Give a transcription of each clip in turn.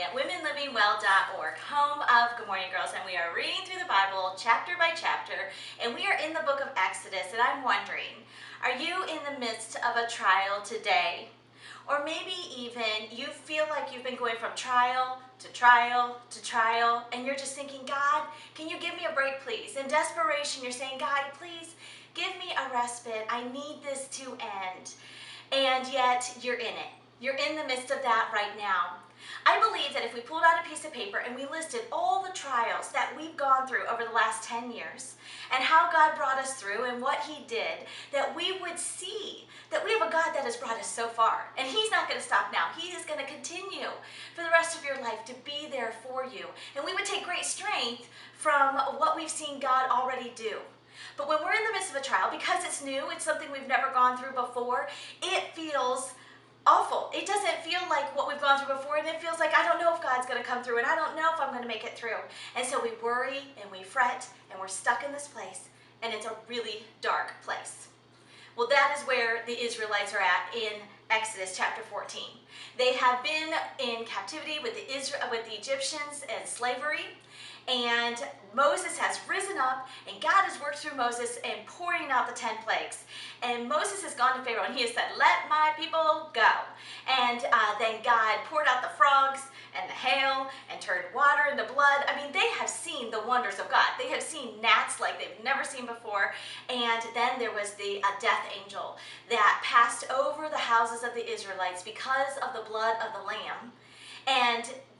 at womenlivingwell.org, home of Good Morning Girls, and we are reading through the Bible chapter by chapter, and we are in the book of Exodus, and I'm wondering, are you in the midst of a trial today? Or maybe even you feel like you've been going from trial to trial to trial, and you're just thinking, God, can you give me a break, please? In desperation, you're saying, God, please give me a respite. I need this to end. And yet you're in it. You're in the midst of that right now. I believe that if we pulled out a piece of paper and we listed all the trials that we've gone through over the last 10 years and how God brought us through and what He did, that we would see that we have a God that has brought us so far. And He's not going to stop now. He is going to continue for the rest of your life to be there for you. And we would take great strength from what we've seen God already do. But when we're in the midst of a trial, because it's new, it's something we've never gone through before, it feels awful. It doesn't feel like what we've gone through before, and it feels like I don't know if God's going to come through, and I don't know if I'm going to make it through. And so we worry and we fret, and we're stuck in this place, and it's a really dark place. Well, that is where the Israelites are at in Exodus chapter 14. They have been in captivity with the Egyptians and slavery, and Moses has risen up, and God has worked through Moses and pouring out the 10 plagues. And Moses has gone to Pharaoh, and he has said, let my people go. And then God poured out the frogs and the hail and turned water into blood. I mean, they have seen the wonders of God. They have seen gnats like they've never seen before. And then there was the death angel that passed over the houses of the Israelites because of the blood of the lamb.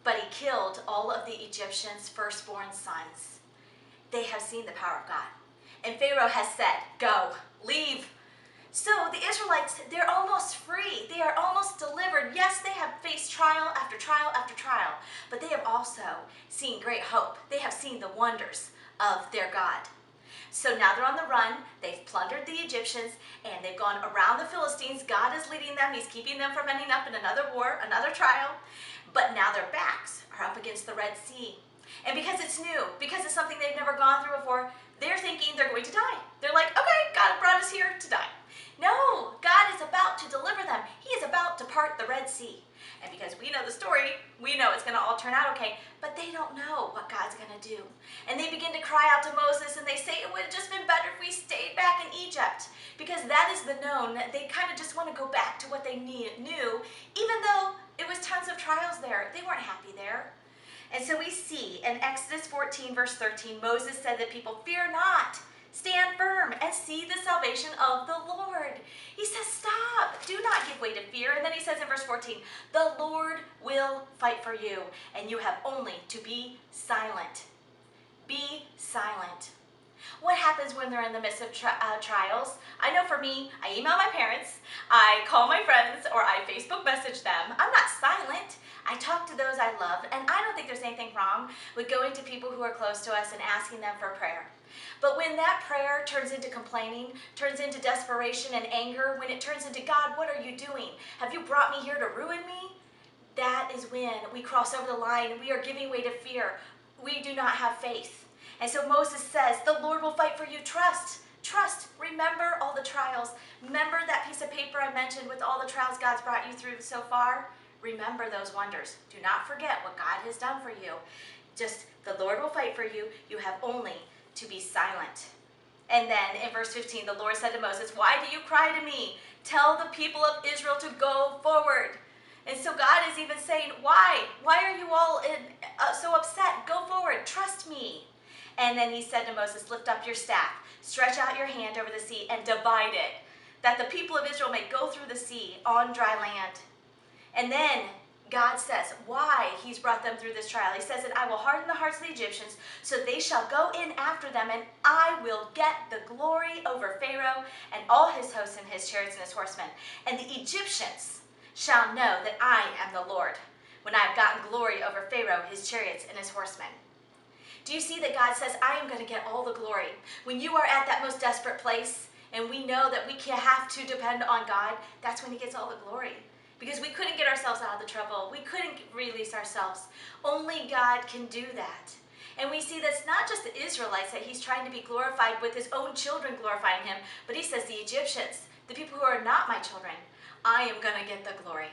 But he killed all of the Egyptians' firstborn sons. They have seen the power of God. And Pharaoh has said, go, leave. So the Israelites, they're almost free. They are almost delivered. Yes, they have faced trial after trial after trial, but they have also seen great hope. They have seen the wonders of their God. So now they're on the run. They've plundered the Egyptians, and they've gone around the Philistines. God is leading them. He's keeping them from ending up in another war, another trial. But now their backs are up against the Red Sea. And because it's new, because it's something they've never gone through before, they're thinking they're going to die. They're like, okay, God brought us here to die. No, God is about to deliver them. He is about to part the Red Sea. And because we know the story, we know it's going to all turn out okay, but they don't know what God's going to do. And they begin to cry out to Moses, and they say it would have just been better if we stayed back in Egypt, because that is the known. They kind of just want to go back to what they knew, even though it was tons of trials there. They weren't happy there. And so we see in Exodus 14, verse 13, Moses said to the people, fear not, stand firm and see the salvation of the Lord. He says, stop, do not give way to fear. And then he says in verse 14, the Lord will fight for you, and you have only to be silent. Be silent. What happens when they're in the midst of trials? I know for me, I email my parents, I call my friends, or I Facebook message them. I'm not silent. I talk to those I love, and I don't think there's anything wrong with going to people who are close to us and asking them for prayer. But when that prayer turns into complaining, turns into desperation and anger, when it turns into, God, what are you doing? Have you brought me here to ruin me? That is when we cross over the line and we are giving way to fear. We do not have faith. And so Moses says, the Lord will fight for you. Trust. Trust. Remember all the trials. Remember that piece of paper I mentioned with all the trials God's brought you through so far? Remember those wonders. Do not forget what God has done for you. Just, the Lord will fight for you. You have only to be silent. And then in verse 15, the Lord said to Moses, why do you cry to me? Tell the people of Israel to go forward. And so God is even saying, why? Why are you all so upset? Go forward. Trust me. And then he said to Moses, lift up your staff, stretch out your hand over the sea and divide it, that the people of Israel may go through the sea on dry land. And then God says why he's brought them through this trial. He says that I will harden the hearts of the Egyptians, so they shall go in after them, and I will get the glory over Pharaoh and all his hosts and his chariots and his horsemen. And the Egyptians shall know that I am the Lord, when I have gotten glory over Pharaoh, his chariots, and his horsemen. Do you see that God says, I am going to get all the glory? When you are at that most desperate place, and we know that we have to depend on God, that's when he gets all the glory. Because we couldn't get ourselves out of the trouble. We couldn't release ourselves. Only God can do that. And we see that's not just the Israelites that he's trying to be glorified with his own children glorifying him, but he says the Egyptians, the people who are not my children, I am going to get the glory.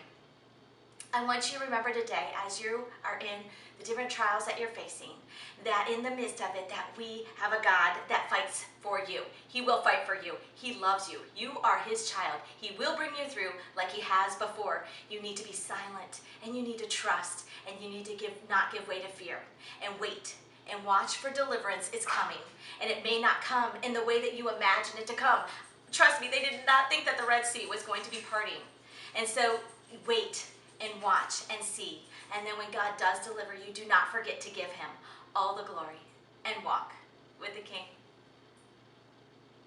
I want you to remember today, as you are in the different trials that you're facing, that in the midst of it, that we have a God that fights for you. He will fight for you. He loves you. You are his child. He will bring you through like he has before. You need to be silent, and you need to trust, and you need to not give way to fear, and wait and watch for deliverance is coming. And it may not come in the way that you imagine it to come. Trust me, they did not think that the Red Sea was going to be parting. And so wait and watch and see. And then when God does deliver you, do not forget to give him all the glory and walk with the King.